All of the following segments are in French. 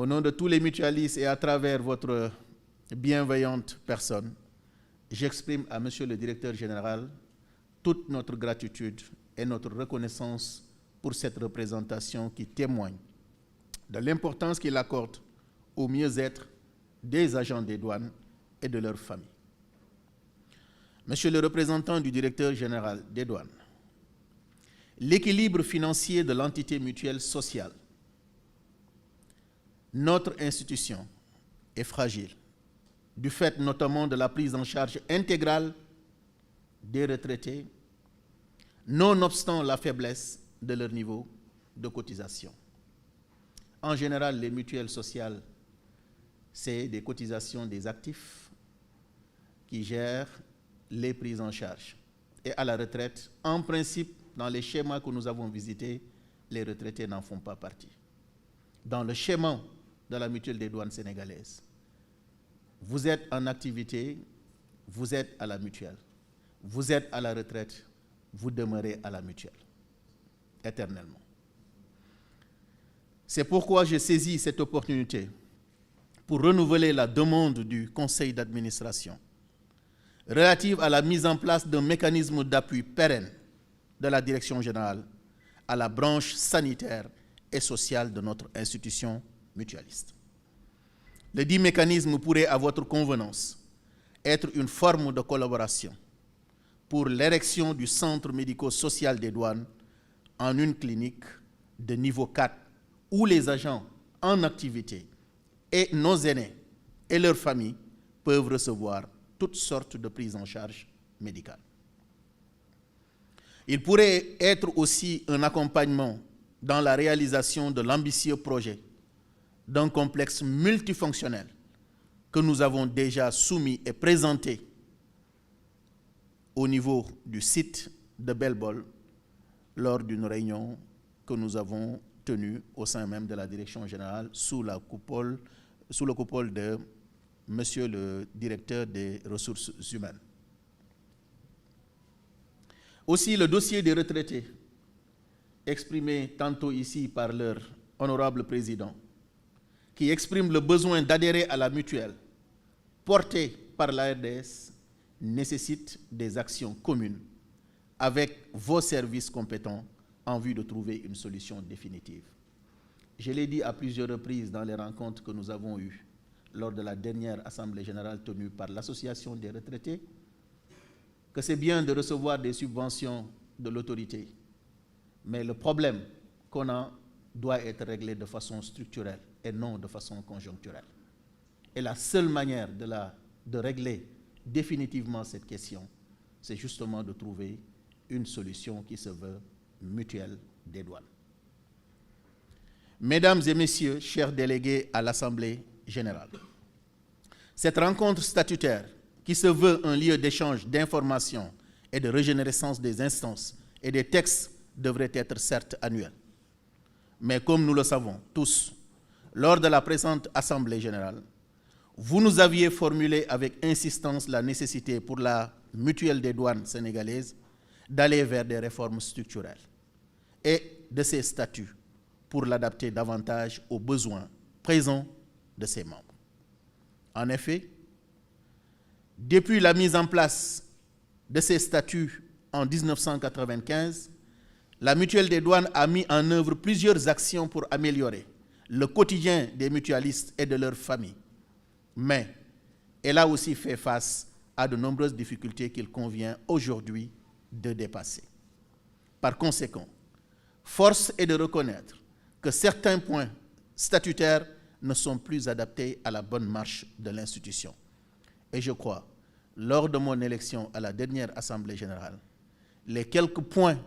Au nom de tous les mutualistes et à travers votre bienveillante personne, j'exprime à Monsieur le Directeur Général toute notre gratitude et notre reconnaissance pour cette représentation qui témoigne de l'importance qu'il accorde au mieux-être des agents des douanes et de leurs familles. Monsieur le représentant du Directeur Général des douanes, l'équilibre financier de l'entité mutuelle sociale, notre institution est fragile, du fait notamment de la prise en charge intégrale des retraités, nonobstant la faiblesse de leur niveau de cotisation. En général, les mutuelles sociales, c'est des cotisations des actifs qui gèrent les prises en charge. Et à la retraite, en principe, dans les schémas que nous avons visités, les retraités n'en font pas partie. Dans le schéma de la mutuelle des douanes sénégalaise, vous êtes en activité, vous êtes à la mutuelle. Vous êtes à la retraite, vous demeurez à la mutuelle, éternellement. C'est pourquoi j'ai saisi cette opportunité pour renouveler la demande du conseil d'administration relative à la mise en place d'un mécanisme d'appui pérenne de la direction générale à la branche sanitaire et sociale de notre institution mutualiste. Le dit mécanisme pourrait, à votre convenance, être une forme de collaboration pour l'érection du centre médico-social des douanes en une clinique de niveau 4 où les agents en activité et nos aînés et leurs familles peuvent recevoir toutes sortes de prises en charge médicales. Il pourrait être aussi un accompagnement dans la réalisation de l'ambitieux projet d'un complexe multifonctionnel que nous avons déjà soumis et présenté au niveau du site de Belle-Bol lors d'une réunion que nous avons tenue au sein même de la direction générale sous le coupole de Monsieur le directeur des ressources humaines. Aussi, le dossier des retraités, exprimé tantôt ici par leur honorable président, qui exprime le besoin d'adhérer à la mutuelle portée par la RDS, nécessite des actions communes avec vos services compétents en vue de trouver une solution définitive. Je l'ai dit à plusieurs reprises dans les rencontres que nous avons eues lors de la dernière Assemblée générale tenue par l'Association des retraités, que c'est bien de recevoir des subventions de l'autorité, mais le problème qu'on a doit être réglé de façon structurelle et non de façon conjoncturelle. Et la seule manière de régler définitivement cette question, c'est justement de trouver une solution qui se veut mutuelle des douanes. Mesdames et messieurs, chers délégués à l'Assemblée générale, cette rencontre statutaire qui se veut un lieu d'échange d'informations et de régénérescence des instances et des textes devrait être certes annuelle. Mais comme nous le savons tous, lors de la présente Assemblée générale, vous nous aviez formulé avec insistance la nécessité pour la mutuelle des douanes sénégalaises d'aller vers des réformes structurelles et de ses statuts pour l'adapter davantage aux besoins présents de ses membres. En effet, depuis la mise en place de ces statuts en 1995, la mutuelle des douanes a mis en œuvre plusieurs actions pour améliorer le quotidien des mutualistes et de leurs familles. Mais elle a aussi fait face à de nombreuses difficultés qu'il convient aujourd'hui de dépasser. Par conséquent, force est de reconnaître que certains points statutaires ne sont plus adaptés à la bonne marche de l'institution. Et je crois, lors de mon élection à la dernière Assemblée générale, les quelques points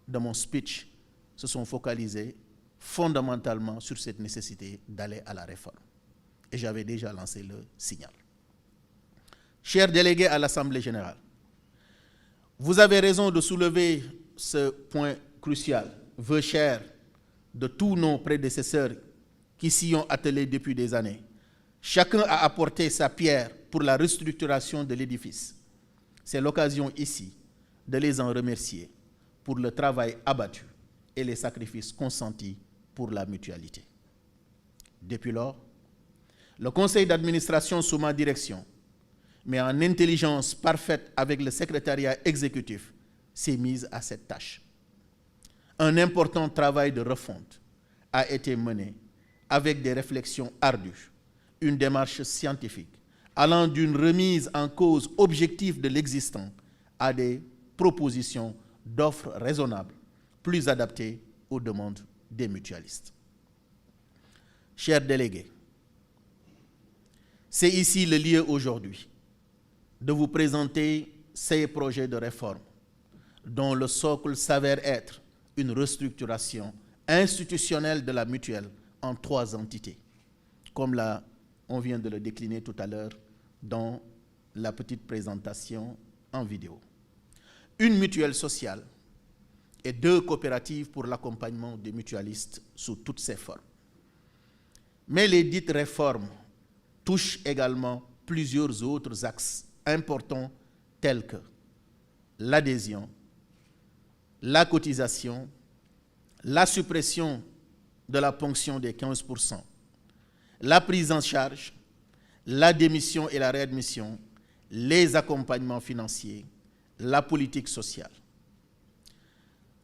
de mon speech se sont focalisés fondamentalement sur cette nécessité d'aller à la réforme. Et j'avais déjà lancé le signal. Chers délégués à l'Assemblée générale, vous avez raison de soulever ce point crucial, vœu cher de tous nos prédécesseurs qui s'y ont attelés depuis des années. Chacun a apporté sa pierre pour la restructuration de l'édifice. C'est l'occasion ici de les en remercier pour le travail abattu et les sacrifices consentis pour la mutualité. Depuis lors, Le conseil d'administration sous ma direction, mais en intelligence parfaite avec le secrétariat exécutif, s'est mise à cette tâche. Un important travail de refonte a été mené avec des réflexions ardues, une démarche scientifique allant d'une remise en cause objective de l'existant à des propositions d'offres raisonnables, plus adaptées aux demandes des mutualistes. Chers délégués, c'est ici le lieu aujourd'hui de vous présenter ces projets de réforme dont le socle s'avère être une restructuration institutionnelle de la mutuelle en 3 entités, comme on vient de le décliner tout à l'heure dans la petite présentation en vidéo. Une mutuelle sociale et 2 coopératives pour l'accompagnement des mutualistes sous toutes ses formes. Mais les dites réformes touchent également plusieurs autres axes importants tels que l'adhésion, la cotisation, la suppression de la ponction des 15%, la prise en charge, la démission et la réadmission, les accompagnements financiers, la politique sociale.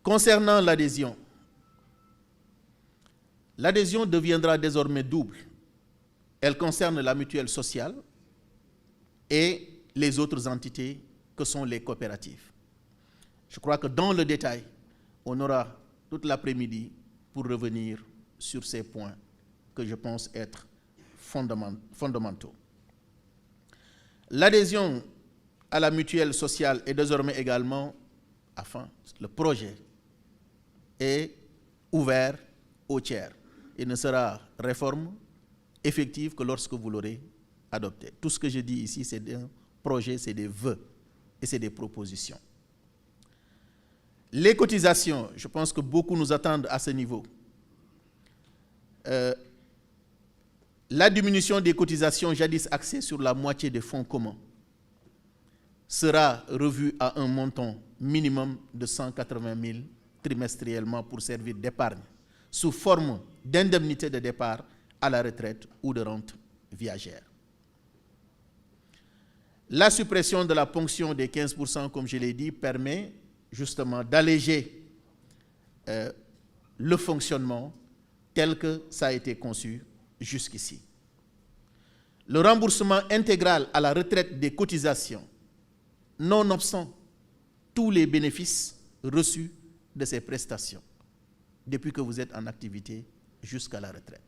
Concernant l'adhésion, l'adhésion deviendra désormais double. Elle concerne la mutuelle sociale et les autres entités que sont les coopératives. Je crois que dans le détail, on aura toute l'après-midi pour revenir sur ces points que je pense être fondamentaux. L'adhésion à la mutuelle sociale est désormais également, le projet est ouvert aux tiers et ne sera réforme effective que lorsque vous l'aurez adopté. Tout ce que je dis ici, c'est un projet, c'est des vœux et c'est des propositions. Les cotisations, je pense que beaucoup nous attendent à ce niveau. La diminution des cotisations jadis axée sur la moitié des fonds communs sera revue à un montant minimum de 180 000 trimestriellement pour servir d'épargne sous forme d'indemnité de départ à la retraite ou de rente viagère. La suppression de la ponction des 15%, comme je l'ai dit, permet justement d'alléger le fonctionnement tel que ça a été conçu jusqu'ici. Le remboursement intégral à la retraite des cotisations, nonobstant tous les bénéfices reçus de ces prestations, depuis que vous êtes en activité jusqu'à la retraite.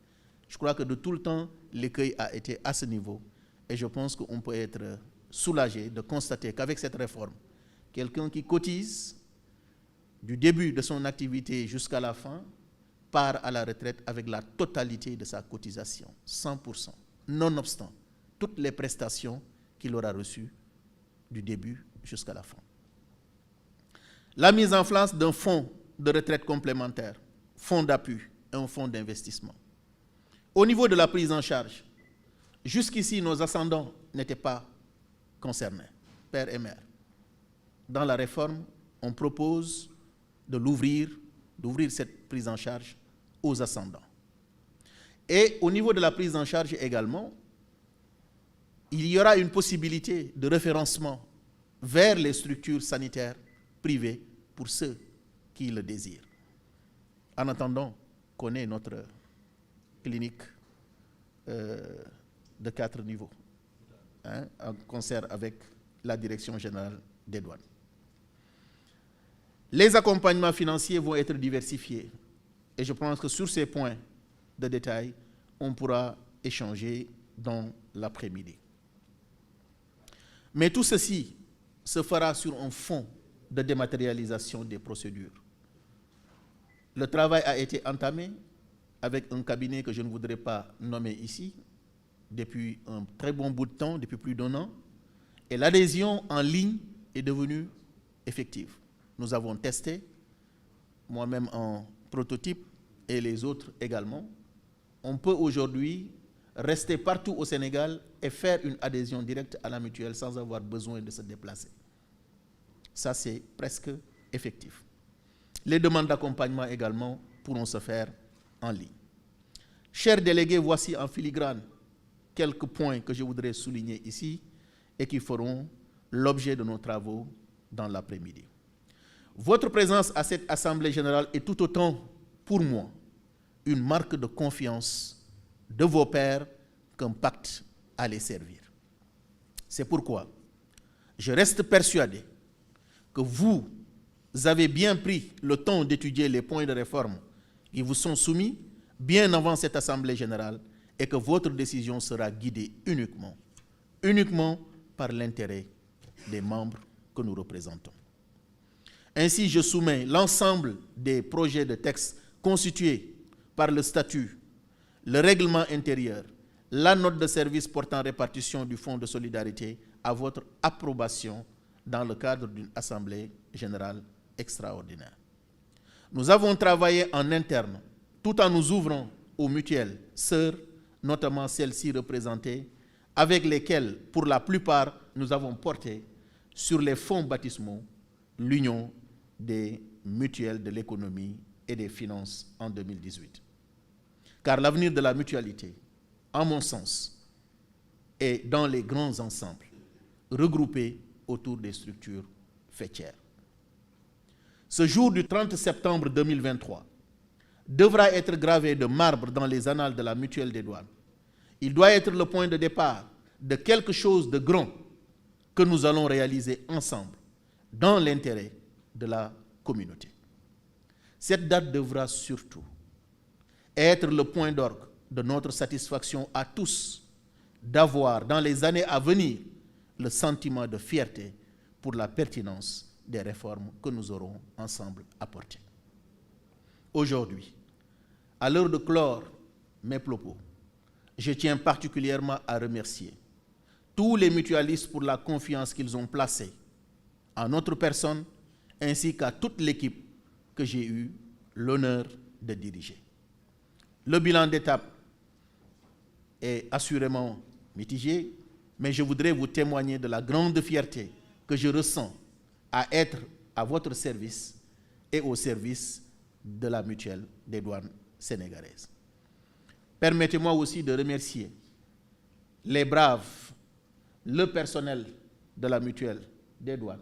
Je crois que de tout le temps, l'écueil a été à ce niveau et je pense qu'on peut être soulagé de constater qu'avec cette réforme, quelqu'un qui cotise du début de son activité jusqu'à la fin part à la retraite avec la totalité de sa cotisation, 100%, nonobstant toutes les prestations qu'il aura reçues du début jusqu'à la fin. La mise en place d'un fonds de retraite complémentaire, fonds d'appui et un fonds d'investissement. Au niveau de la prise en charge, jusqu'ici, nos ascendants n'étaient pas concernés, père et mère. Dans la réforme, on propose d'ouvrir cette prise en charge aux ascendants. Et au niveau de la prise en charge également, il y aura une possibilité de référencement vers les structures sanitaires privées pour ceux qui le désirent. En attendant qu'on ait notre clinique de 4 niveaux, en concert avec la Direction générale des douanes. Les accompagnements financiers vont être diversifiés et je pense que sur ces points de détail, on pourra échanger dans l'après-midi. Mais tout ceci se fera sur un fond de dématérialisation des procédures. Le travail a été entamé avec un cabinet que je ne voudrais pas nommer ici, depuis un très bon bout de temps, depuis plus d'1 an, et l'adhésion en ligne est devenue effective. Nous avons testé, moi-même en prototype et les autres également. On peut aujourd'hui rester partout au Sénégal et faire une adhésion directe à la mutuelle sans avoir besoin de se déplacer. Ça, c'est presque effectif. Les demandes d'accompagnement également pourront se faire en ligne. Chers délégués, voici en filigrane quelques points que je voudrais souligner ici et qui feront l'objet de nos travaux dans l'après-midi. Votre présence à cette Assemblée générale est tout autant, pour moi, une marque de confiance de vos pairs qu'un pacte à les servir. C'est pourquoi je reste persuadé que vous avez bien pris le temps d'étudier les points de réforme qui vous sont soumis bien avant cette Assemblée générale et que votre décision sera guidée uniquement par l'intérêt des membres que nous représentons. Ainsi, je soumets l'ensemble des projets de texte constitués par le statut, le règlement intérieur, la note de service portant répartition du Fonds de solidarité à votre approbation dans le cadre d'une Assemblée générale extraordinaire. Nous avons travaillé en interne tout en nous ouvrant aux mutuelles sœurs, notamment celles-ci représentées, avec lesquelles, pour la plupart, nous avons porté sur les fonds baptismaux l'Union des mutuelles de l'économie et des finances en 2018. Car l'avenir de la mutualité, en mon sens, est dans les grands ensembles, regroupés autour des structures faîtières. Ce jour du 30 septembre 2023 devra être gravé de marbre dans les annales de la mutuelle des douanes. Il doit être le point de départ de quelque chose de grand que nous allons réaliser ensemble dans l'intérêt de la communauté. Cette date devra surtout être le point d'orgue de notre satisfaction à tous d'avoir, dans les années à venir, le sentiment de fierté pour la pertinence des réformes que nous aurons ensemble apportées. Aujourd'hui, à l'heure de clore mes propos, je tiens particulièrement à remercier tous les mutualistes pour la confiance qu'ils ont placée en notre personne, ainsi qu'à toute l'équipe que j'ai eu l'honneur de diriger. Le bilan d'étape est assurément mitigé, mais je voudrais vous témoigner de la grande fierté que je ressens à être à votre service et au service de la mutuelle des douanes sénégalaises. Permettez-moi aussi de remercier les braves, le personnel de la mutuelle des douanes,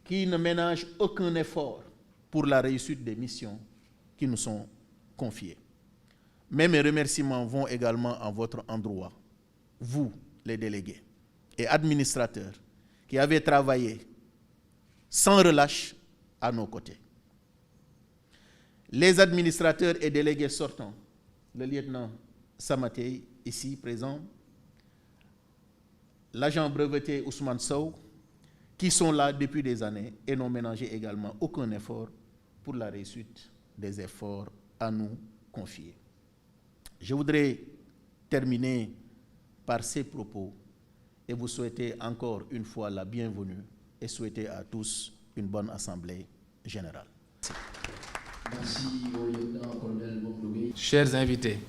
qui ne ménagent aucun effort pour la réussite des missions qui nous sont confiées. Mais mes remerciements vont également en votre endroit, vous, les délégués et administrateurs, qui avez travaillé sans relâche à nos côtés. Les administrateurs et délégués sortants, le lieutenant Samatei, ici présent, l'agent breveté Ousmane Sow, qui sont là depuis des années et n'ont ménagé également aucun effort pour la réussite des efforts à nous confier. Je voudrais terminer par ces propos et vous souhaiter encore une fois la bienvenue et souhaiter à tous une bonne assemblée générale. Merci au lieutenant-colonel Mokloué. Chers invités,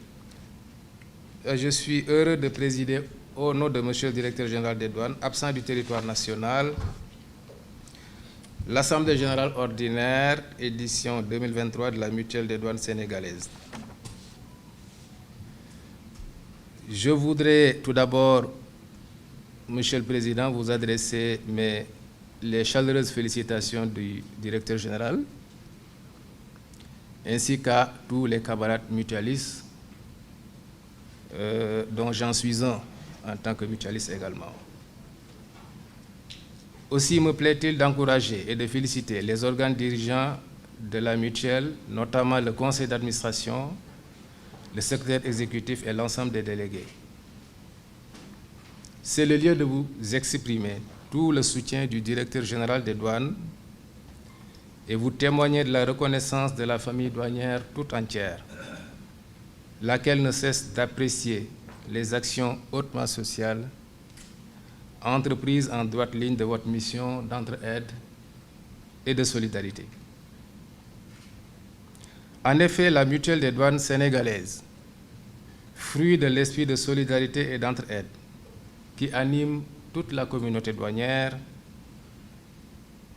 je suis heureux de présider au nom de Monsieur le Directeur général des douanes, absent du territoire national, l'Assemblée générale ordinaire, édition 2023 de la mutuelle des douanes sénégalaises. Je voudrais tout d'abord, Monsieur le Président, vous adresser les chaleureuses félicitations du Directeur général, ainsi qu'à tous les camarades mutualistes, dont j'en suis un en tant que mutualiste également. Aussi me plaît-il d'encourager et de féliciter les organes dirigeants de la mutuelle, notamment le conseil d'administration, le secrétaire exécutif et l'ensemble des délégués. C'est le lieu de vous exprimer tout le soutien du directeur général des douanes et vous témoigner de la reconnaissance de la famille douanière toute entière, laquelle ne cesse d'apprécier les actions hautement sociales entreprises en droite ligne de votre mission d'entraide et de solidarité. En effet, la mutuelle des douanes sénégalaises, fruit de l'esprit de solidarité et d'entraide qui anime toute la communauté douanière,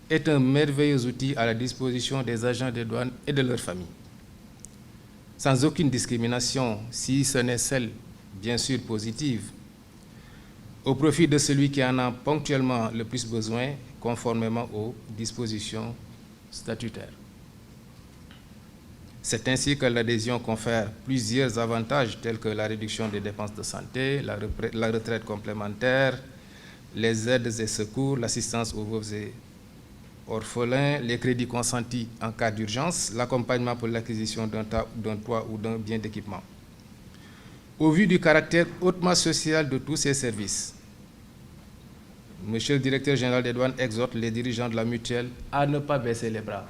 est un merveilleux outil à la disposition des agents des douanes et de leurs familles, sans aucune discrimination, si ce n'est celle bien sûr positive, au profit de celui qui en a ponctuellement le plus besoin, conformément aux dispositions statutaires. C'est ainsi que l'adhésion confère plusieurs avantages tels que la réduction des dépenses de santé, la retraite complémentaire, les aides et secours, l'assistance aux veuves et orphelins, les crédits consentis en cas d'urgence, l'accompagnement pour l'acquisition d'un toit ou d'un bien d'équipement. Au vu du caractère hautement social de tous ces services, Monsieur le directeur général des douanes exhorte les dirigeants de la mutuelle à ne pas baisser les bras,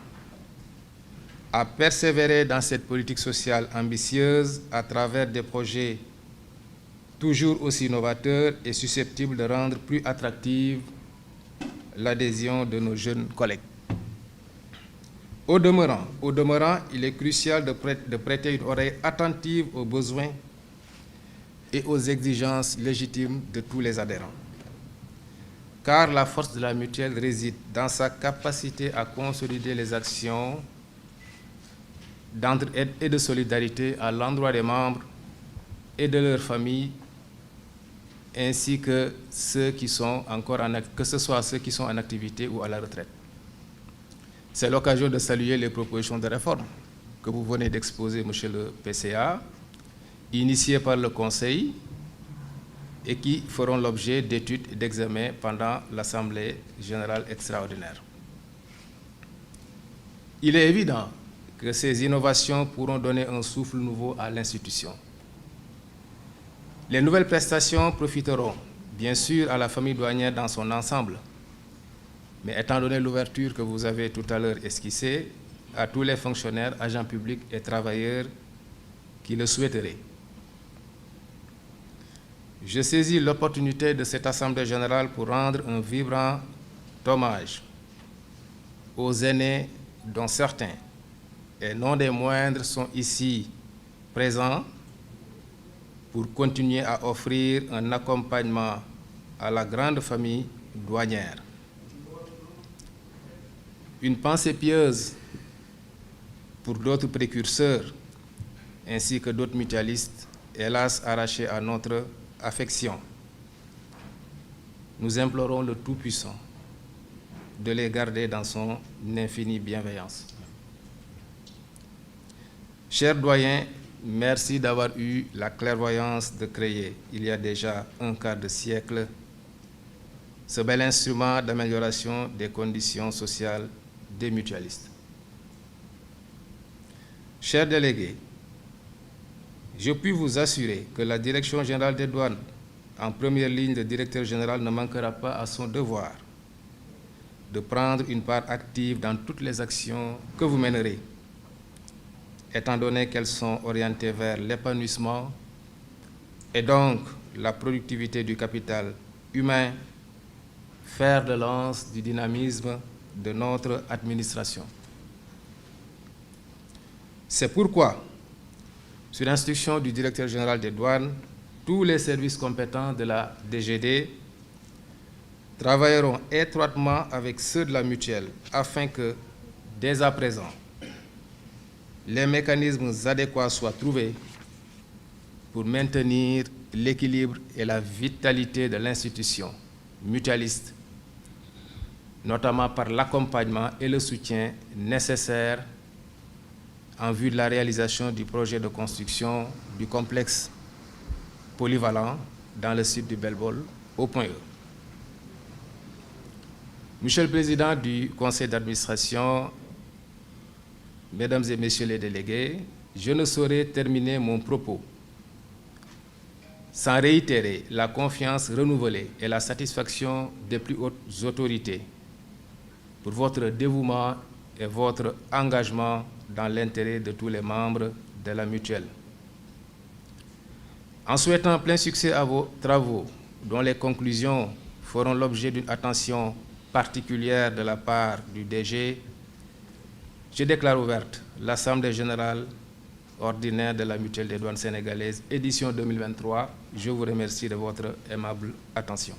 à persévérer dans cette politique sociale ambitieuse à travers des projets toujours aussi novateurs et susceptibles de rendre plus attractive l'adhésion de nos jeunes collègues. Au demeurant, il est crucial de prêter une oreille attentive aux besoins et aux exigences légitimes de tous les adhérents. Car la force de la mutuelle réside dans sa capacité à consolider les actions d'entraide et de solidarité à l'endroit des membres et de leurs familles, ainsi que ceux qui sont que ce soit ceux qui sont en activité ou à la retraite. C'est l'occasion de saluer les propositions de réforme que vous venez d'exposer, Monsieur le PCA, initiées par le Conseil et qui feront l'objet d'études et d'examens pendant l'Assemblée générale extraordinaire. Il est évident que ces innovations pourront donner un souffle nouveau à l'institution. Les nouvelles prestations profiteront, bien sûr, à la famille douanière dans son ensemble, mais étant donné l'ouverture que vous avez tout à l'heure esquissée, à tous les fonctionnaires, agents publics et travailleurs qui le souhaiteraient. Je saisis l'opportunité de cette Assemblée générale pour rendre un vibrant hommage aux aînés dont certains, et non des moindres, sont ici présents pour continuer à offrir un accompagnement à la grande famille douanière. Une pensée pieuse pour d'autres précurseurs, ainsi que d'autres mutualistes, hélas arrachés à notre affection. Nous implorons le Tout-Puissant de les garder dans son infinie bienveillance. Chers doyens, merci d'avoir eu la clairvoyance de créer, il y a déjà un quart de siècle, ce bel instrument d'amélioration des conditions sociales des mutualistes. Chers délégués, je puis vous assurer que la Direction générale des douanes, en première ligne, le directeur général ne manquera pas à son devoir de prendre une part active dans toutes les actions que vous mènerez, étant donné qu'elles sont orientées vers l'épanouissement et donc la productivité du capital humain, fer de lance du dynamisme de notre administration. C'est pourquoi, sur instruction du directeur général des douanes, tous les services compétents de la DGD travailleront étroitement avec ceux de la mutuelle afin que, dès à présent, les mécanismes adéquats soient trouvés pour maintenir l'équilibre et la vitalité de l'institution mutualiste, notamment par l'accompagnement et le soutien nécessaires en vue de la réalisation du projet de construction du complexe polyvalent dans le site du Bel-Bol au Point E. Monsieur le Président du Conseil d'administration, Mesdames et Messieurs les délégués, je ne saurais terminer mon propos sans réitérer la confiance renouvelée et la satisfaction des plus hautes autorités pour votre dévouement et votre engagement dans l'intérêt de tous les membres de la mutuelle. En souhaitant plein succès à vos travaux, dont les conclusions feront l'objet d'une attention particulière de la part du DG, je déclare ouverte l'Assemblée générale ordinaire de la Mutuelle des douanes sénégalaises, édition 2023. Je vous remercie de votre aimable attention.